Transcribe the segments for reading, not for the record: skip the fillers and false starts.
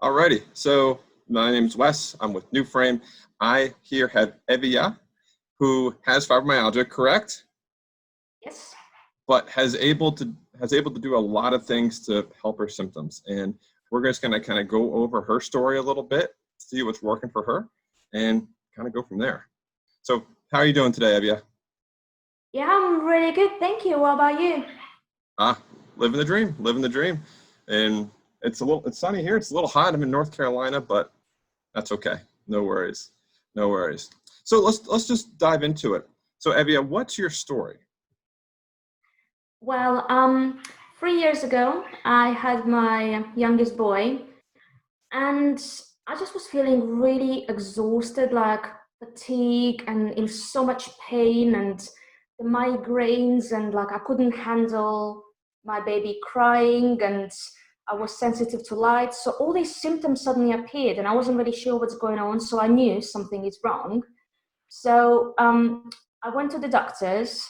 Alrighty, so my name's Wes. I'm with NewFrame. I here have Evija, who has fibromyalgia, correct? Yes. But has able to do a lot of things to help her symptoms. And we're just gonna kind of go over her story a little bit, see what's working for her, and kind of go from there. So, how are you doing today, Evija? Yeah, I'm really good. Thank you. What about you? Ah, living the dream, living the dream. And it's sunny here. It's a little hot. I'm in North Carolina, but that's okay. No worries. No worries. So let's just dive into it. So Evia, what's your story? Well, 3 years ago, I had my youngest boy, and I just was feeling really exhausted, like fatigue and in so much pain, and the migraines, and like I couldn't handle my baby crying, and I was sensitive to light. So all these symptoms suddenly appeared, and I wasn't really sure what's going on. So I knew something is wrong. So I went to the doctors,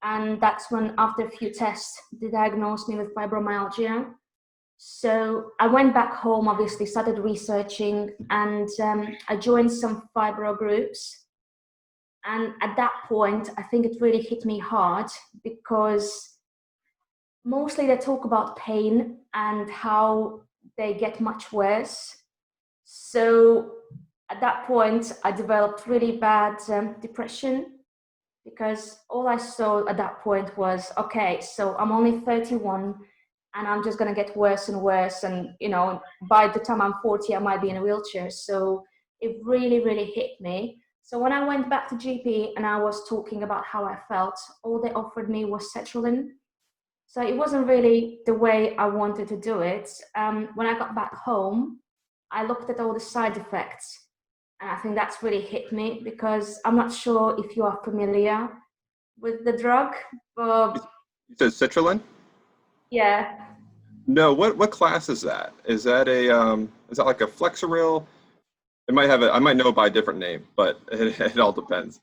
and that's when, after a few tests, they diagnosed me with fibromyalgia. So I went back home, obviously, started researching, and I joined some fibro groups. And at that point, I think it really hit me hard because mostly they talk about pain and how they get much worse. So at that point, I developed really bad depression because all I saw at that point was, okay, so I'm only 31 and I'm just going to get worse and worse. And, by the time I'm 40, I might be in a wheelchair. So it really, really hit me. So when I went back to GP and I was talking about how I felt, all they offered me was sertraline. So it wasn't really the way I wanted to do it. When I got back home, I looked at all the side effects, and I think that's really hit me because I'm not sure if you are familiar with the drug, but You said citrulline? yeah. No, what class is that? Is that like a Flexeril? I might know it by a different name, but it all depends.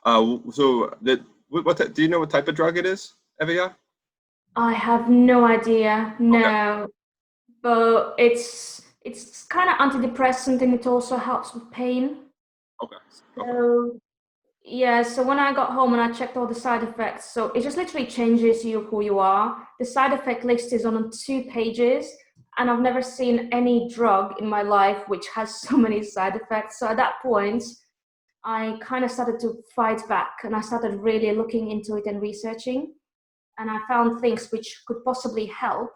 So do you know what type of drug it is, Evia? I have no idea, Okay. no, but it's kind of antidepressant and it also helps with pain. Okay. Okay. So yeah, so when I got home and I checked all the side effects, so it just literally changes you who you are. The side effect list is on 2 pages, and I've never seen any drug in my life which has so many side effects. So at that point, I kind of started to fight back and I started really looking into it and researching. And I found things which could possibly help.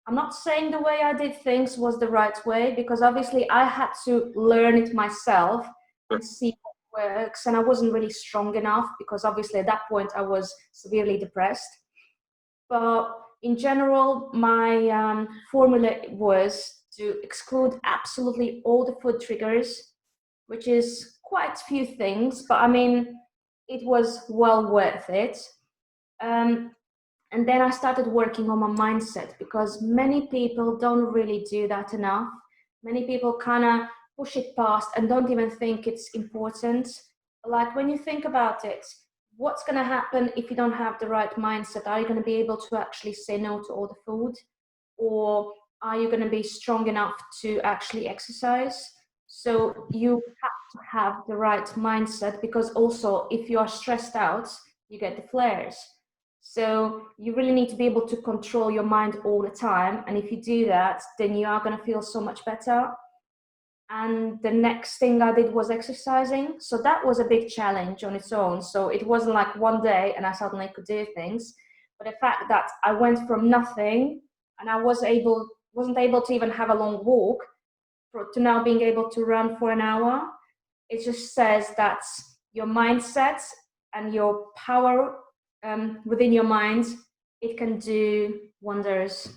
I'm not saying the way I did things was the right way because obviously I had to learn it myself Sure. and see what works. And I wasn't really strong enough because obviously at that point I was severely depressed. But in general, my formula was to exclude absolutely all the food triggers, which is quite a few things, but I mean, it was well worth it. Um, and then I started working on my mindset because many people don't really do that enough. Many people kind of push it past and don't even think it's important. Like when you think about it, what's going to happen if you don't have the right mindset? Are you going to be able to actually say no to all the food? Or are you going to be strong enough to actually exercise? So you have to have the right mindset because also if you are stressed out, you get the flares. So you really need to be able to control your mind all the time. And if you do that, then you are going to feel so much better. And the next thing I did was exercising. So that was a big challenge on its own. So it wasn't like one day and I suddenly could do things. But the fact that I went from nothing and I wasn't able to even have a long walk to now being able to run for an hour, it just says that your mindset and your power within your mind, it can do wonders.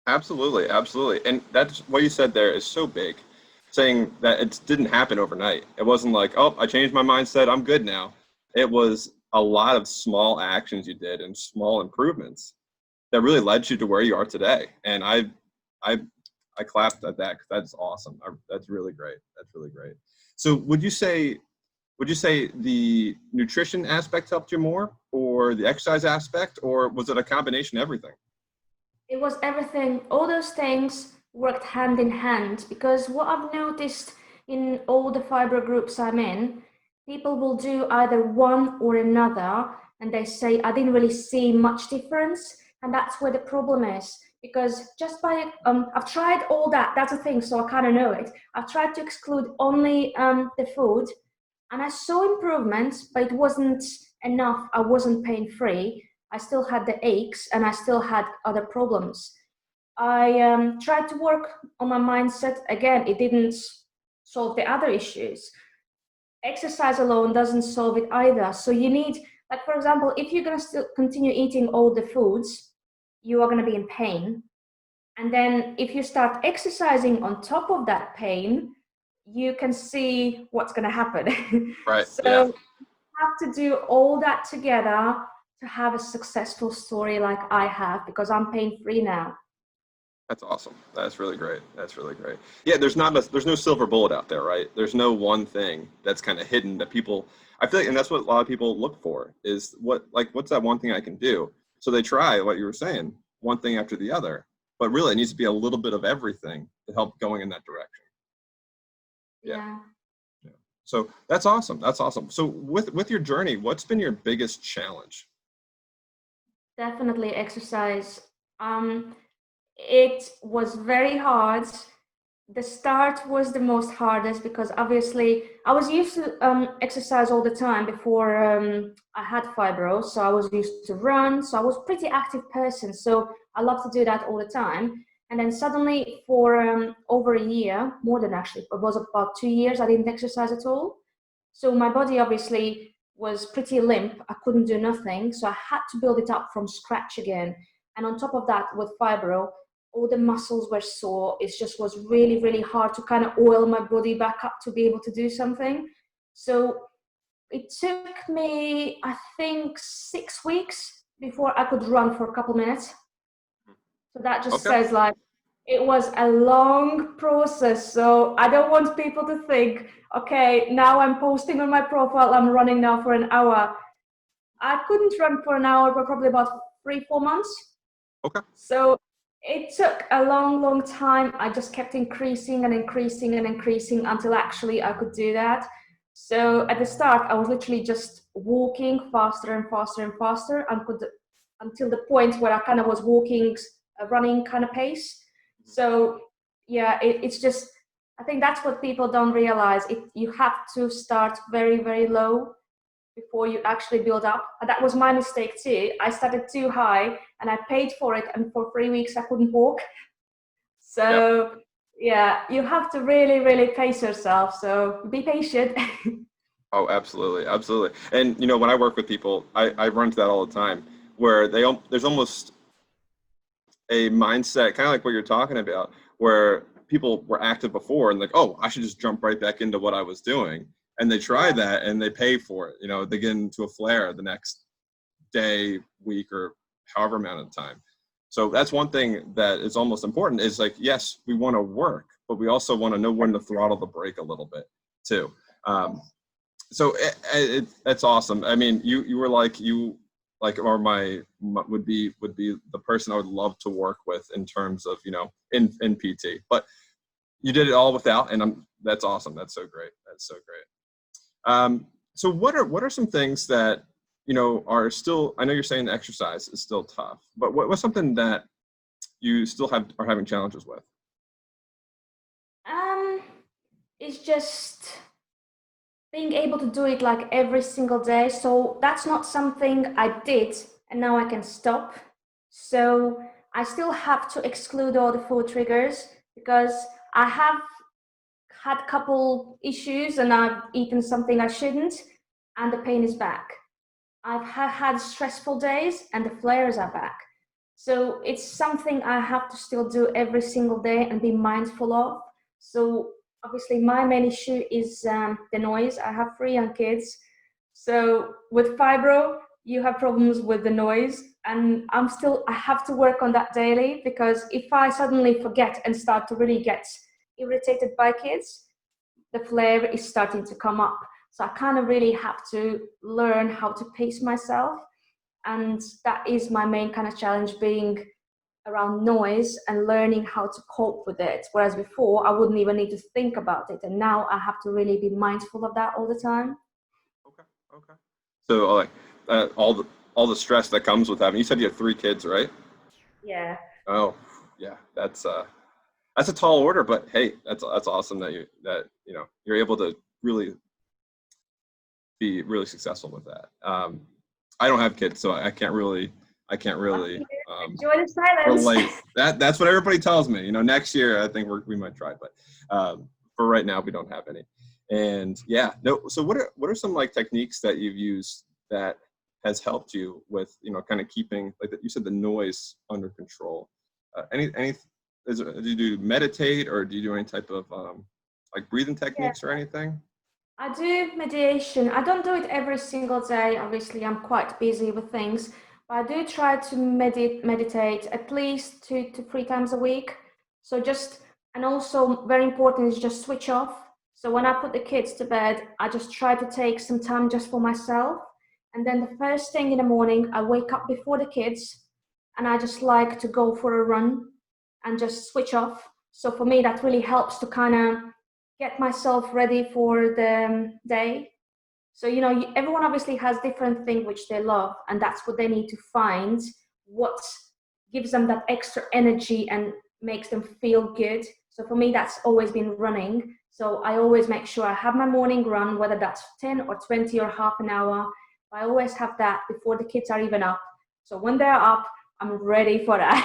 Absolutely, absolutely. And that's what you said there is so big, saying that it didn't happen overnight. It wasn't like, oh, I changed my mindset, I'm good now. It was a lot of small actions you did and small improvements that really led you to where you are today. And I, I clapped at that because that's awesome. That's really great. That's really great. So would you say the nutrition aspect helped you more, or the exercise aspect, or was it a combination of everything? It was everything. All those things worked hand in hand, because what I've noticed in all the fibro groups I'm in, people will do either one or another, and they say, I didn't really see much difference. And that's where the problem is, because just by, I've tried all that, that's the thing, so I kind of know it. I've tried to exclude only the food, and I saw improvements, but it wasn't enough. I wasn't pain free. I still had the aches and I still had other problems. I tried to work on my mindset. Again, it didn't solve the other issues. Exercise alone doesn't solve it either. So you need, like, for example, if you're going to still continue eating all the foods, you are going to be in pain. And then if you start exercising on top of that pain, you can see what's going to happen. Right. Yeah. So have to do all that together to have a successful story like I have, because I'm pain free now. That's awesome. That's really great. That's really great. Yeah, there's no silver bullet out there, right? There's no one thing that's kind of hidden that people, I feel like, and that's what a lot of people look for is what's that one thing I can do? So they try what you were saying, one thing after the other, but really it needs to be a little bit of everything to help going in that direction. Yeah. Yeah, Yeah. So that's awesome. That's awesome. So with your journey, what's been your biggest challenge? definitely exercise. It was very hard. The start was the most hardest, because obviously I was used to exercise all the time before I had fibro. So I was used to run. So I was a pretty active person. So I love to do that all the time. And then suddenly for over a year, more than actually, it was about 2 years, I didn't exercise at all. So my body obviously was pretty limp. I couldn't do nothing. So I had to build it up from scratch again. And on top of that, with fibro, all the muscles were sore. It just was really, really hard to kind of oil my body back up to be able to do something. So it took me, I think, 6 weeks before I could run for a couple minutes. So that just Okay. says, like, it was a long process. So I don't want people to think, okay, now I'm posting on my profile, I'm running now for an hour. I couldn't run for an hour for probably about 3, 4 months. Okay. So it took a long, long time. I just kept increasing and increasing and increasing until actually I could do that. So at the start, I was literally just walking faster and faster and faster, and could, until the point where I kind of was walking, running kind of pace. So yeah, it's just, I think that's what people don't realize. You have to start very, very low before you actually build up. And that was my mistake too. I started too high and I paid for it, and for 3 weeks I couldn't walk. Yep. So yeah, you have to really, really pace yourself. So be patient. Oh, absolutely, absolutely. And when I work with people, I run into that all the time, where there's almost a mindset, kind of like what you're talking about, where people were active before and like, oh, I should just jump right back into what I was doing, and they try that and they pay for it. They get into a flare the next day, week, or however amount of time. So that's one thing that is almost important, is like, yes, we want to work, but we also want to know when to throttle the brake a little bit too. So that's awesome. I mean, you were or would be the person I would love to work with in terms of in PT. But you did it all without, and that's awesome. That's so great. That's so great. So what are some things that are still? I know you're saying the exercise is still tough, but what's something that you still are having challenges with? um, it's just being able to do it like every single day. So that's not something I did and now I can stop. So I still have to exclude all the food triggers, because I have had a couple issues and I've eaten something I shouldn't, and the pain is back. I've had stressful days and the flares are back. So it's something I have to still do every single day and be mindful of. So obviously my main issue is the noise. I have 3 young kids. So with fibro, you have problems with the noise, and I have to work on that daily, because if I suddenly forget and start to really get irritated by kids, the flare is starting to come up. So I kind of really have to learn how to pace myself. And that is my main kind of challenge, being around noise and learning how to cope with it. Whereas before, I wouldn't even need to think about it. And now I have to really be mindful of that all the time. Okay. Okay. So like all the stress that comes with having. You said you have 3 kids, right? Yeah. Oh, yeah. That's a tall order, but hey, that's awesome that you're able to really be really successful with that. I don't have kids, so I can't really Enjoy the silence. relate. That's what everybody tells me. Next year I think we might try, but for right now we don't have any. And yeah, no. So what are some like techniques that you've used that has helped you with kind of keeping like you said the noise under control? Any do you do meditate or do you do any type of like breathing Yeah. techniques or anything? I do meditation. I don't do it every single day. Obviously, I'm quite busy with things, but I do try to meditate at least 2 to 3 times a week. So and also very important is just switch off. So when I put the kids to bed, I just try to take some time just for myself. And then the first thing in the morning, I wake up before the kids and I just like to go for a run and just switch off. So for me, that really helps to kind of get myself ready for the day. So, everyone obviously has different things which they love, and that's what they need to find what gives them that extra energy and makes them feel good. So for me, that's always been running. So I always make sure I have my morning run, whether that's 10 or 20 or half an hour. I always have that before the kids are even up. So when they're up, I'm ready for that.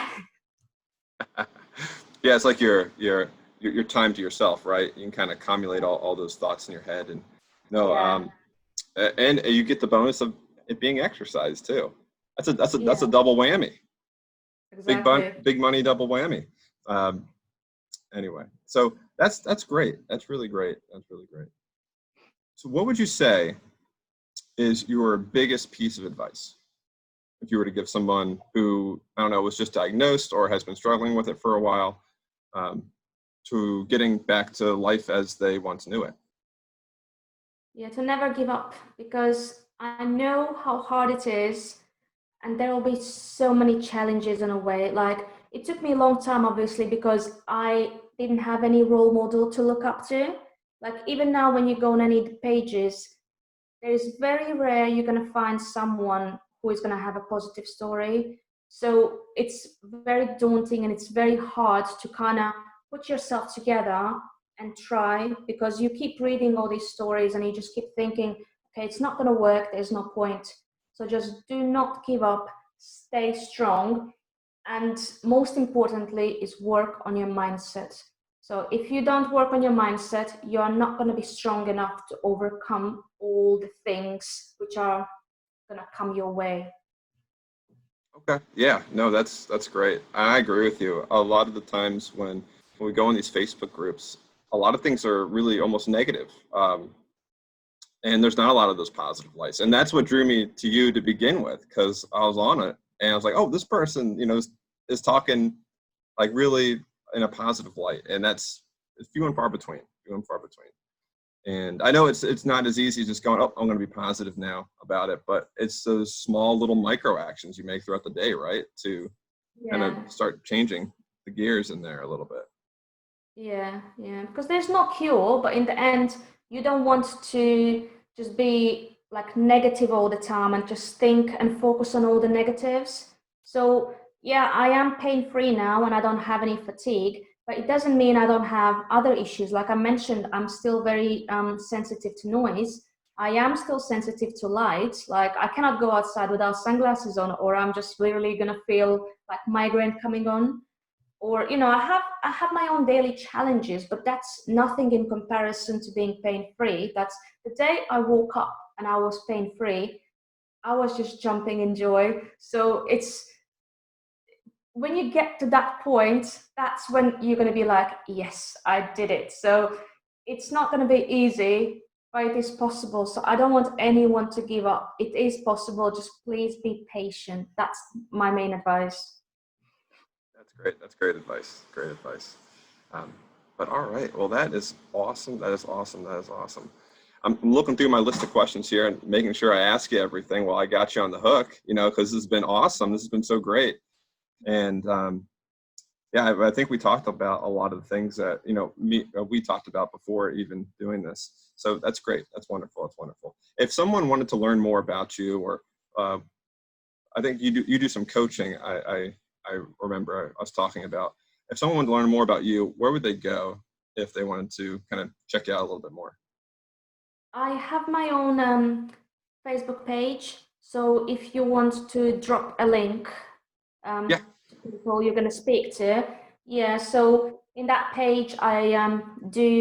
Yeah, it's like your time to yourself, right? You can kind of accumulate all those thoughts in your head, and no, Yeah, and you get the bonus of it being exercise too. That's a yeah, double whammy. exactly. Big money double whammy. Um, anyway, so that's great. That's really great. That's really great. So, what would you say is your biggest piece of advice if you were to give someone who I don't know was just diagnosed or has been struggling with it for a while, um, to getting back to life as they once knew it? Yeah, to never give up because I know how hard it is, and there will be so many challenges in a way. Like, it took me a long time, obviously, because I didn't have any role model to look up to. Like, even now, when you go on any pages, there is very rare you're going to find someone who is going to have a positive story. So it's very daunting and it's very hard to kind of put yourself together and try, because you keep reading all these stories and you just keep thinking, okay, it's not going to work, there's no point. So just do not give up, stay strong, and most importantly is work on your mindset. So if you don't work on your mindset, you're not going to be strong enough to overcome all the things which are going to come your way. Okay. Yeah. No, that's great. I agree with you. A lot of the times when we go in these Facebook groups, a lot of things are really almost negative. And there's not a lot of those positive lights. And that's what drew me to you to begin with, because I was on it and I was like, oh, this person, is talking like really in a positive light. And that's few and far between, few and far between. And I know it's not as easy as just going, oh, I'm going to be positive now about it, but it's those small little micro actions you make throughout the day, right? To kind of Yeah, start changing the gears in there a little bit. yeah. Because there's no cure, but in the end, you don't want to just be like negative all the time and just think and focus on all the negatives. So, yeah, I am pain free now and I don't have any fatigue, but it doesn't mean I don't have other issues. Like I mentioned, I'm still very sensitive to noise. I am still sensitive to light. Like I cannot go outside without sunglasses on, or I'm just literally gonna feel like migraine coming on. Or I have my own daily challenges, but that's nothing in comparison to being pain free. That's the day I woke up and I was pain free, I was just jumping in joy. So it's when you get to that point, that's when you're going to be like, yes, I did it. So it's not going to be easy, but it is possible. So I don't want anyone to give up. It is possible, just please be patient. That's my main advice. That's great. That's great advice. Great advice. Um, but all right. Well, that is awesome. That is awesome. That is awesome. I'm looking through my list of questions here and making sure I ask you everything while I got you on the hook, because this has been awesome. This has been so great. And yeah, I think we talked about a lot of the things that, we talked about before even doing this. So that's great. That's wonderful. That's wonderful. If someone wanted to learn more about you, or uh, I think you do some coaching. I remember us talking about, if someone wanted to learn more about you, where would they go if they wanted to kind of check you out a little bit more? I have my own Facebook page, so if you want to drop a link Yeah. to people you're going to speak to, yeah, so in that page I do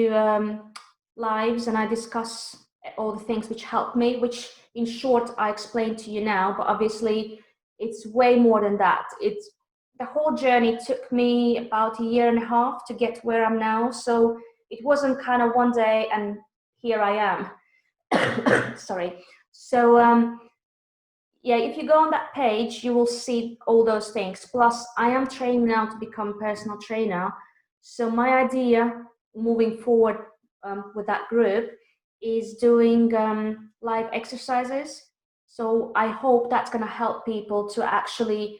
lives and I discuss all the things which help me, which in short I explained to you now, but obviously it's way more than that. It's the whole journey took me about a year and a half to get where I'm now, so it wasn't kind of one day and here I am. Sorry. So yeah, if you go on that page, you will see all those things. Plus, I am trained now to become a personal trainer. So my idea moving forward with that group is doing live exercises. So I hope that's going to help people to actually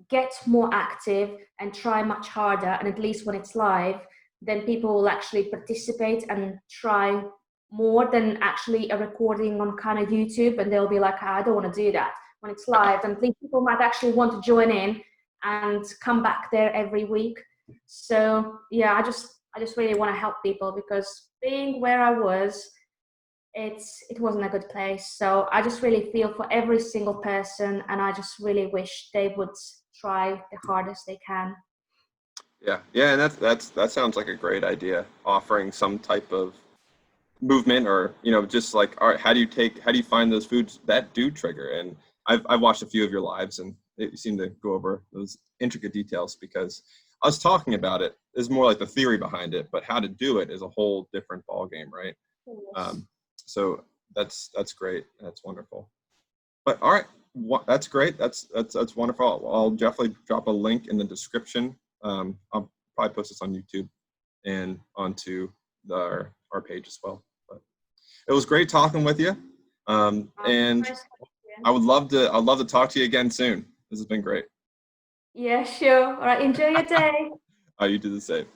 get more active and try much harder. And at least when it's live, then people will actually participate and try more than actually a recording on kind of YouTube. And they'll be like, I don't want to do that. When it's live, and think people might actually want to join in and come back there every week. So yeah, I just really want to help people, because being where I was, it wasn't a good place. So I just really feel for every single person, and I just really wish they would try the hardest they can. Yeah. Yeah. And that sounds like a great idea, offering some type of movement, or just like, all right, how do you find those foods that do trigger? And I've watched a few of your lives, and they seem to go over those intricate details, because us talking about it is more like the theory behind it, but how to do it is a whole different ball game, right? Yes. So that's great. That's wonderful. But all right, that's great. That's wonderful. I'll definitely drop a link in the description. I'll probably post this on YouTube and onto our page as well. But it was great talking with you, and Nice. I'd love to talk to you again soon. This has been great. Yeah, sure. All right, enjoy your day. You do the same.